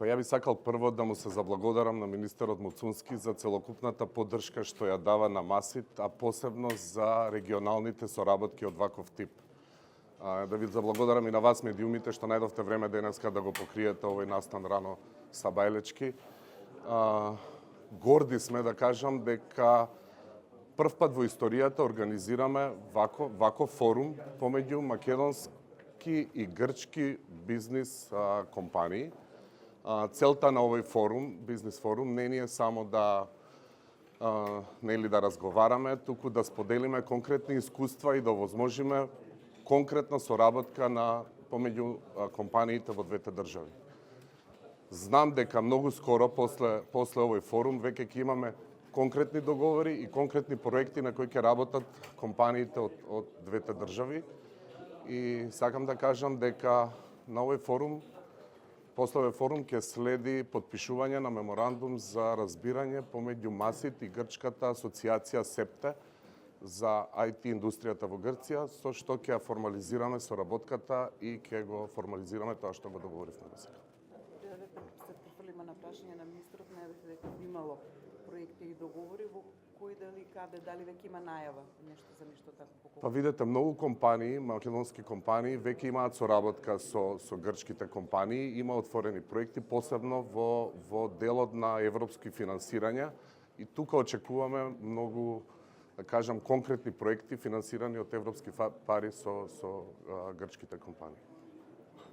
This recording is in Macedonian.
Па ја би сакал прво да му се заблагодарам на министерот Муцунски за целокупната поддршка што ја дава на МАСИТ, а посебно за регионалните соработки од ваков тип. Да ви заблагодарам и на вас, медиумите, што најдовте време денеска да го покриете овој настан рано сабајлечки. Горди сме да кажам дека прв пат во историјата организираме ваков форум помеѓу македонски и грчки бизнис компании. Целта на овој форум, бизнис форум, не е само да да разговараме, туку да споделиме конкретни искуства и да овозможиме конкретна соработка помеѓу компаниите во двете држави. Знам дека многу скоро после овој форум веќе ќе имаме конкретни договори и конкретни проекти на кои ќе работат компаниите од двете држави. И сакам да кажам дека на овој форум, после овој форум ќе следи потпишување на меморандум за разбирање помеѓу МАСИТ и Грчката асоциација СЕПТЕ за IT индустријата во Грција, со што ќе формализираме соработката и ќе го формализираме тоа што го договоривме досега. Се префрлиме на прашање на министерот, најавите дека имало проекти и договори, во кои дали веќе има најава за нешто такво? Па видете, многу компании, македонски компании, веќе имаат соработка со грчките компании, има отворени проекти, посебно во делот на европски финансирања, и тука очекуваме многу, да кажам, конкретни проекти финансирани од европски пари со грчките компании.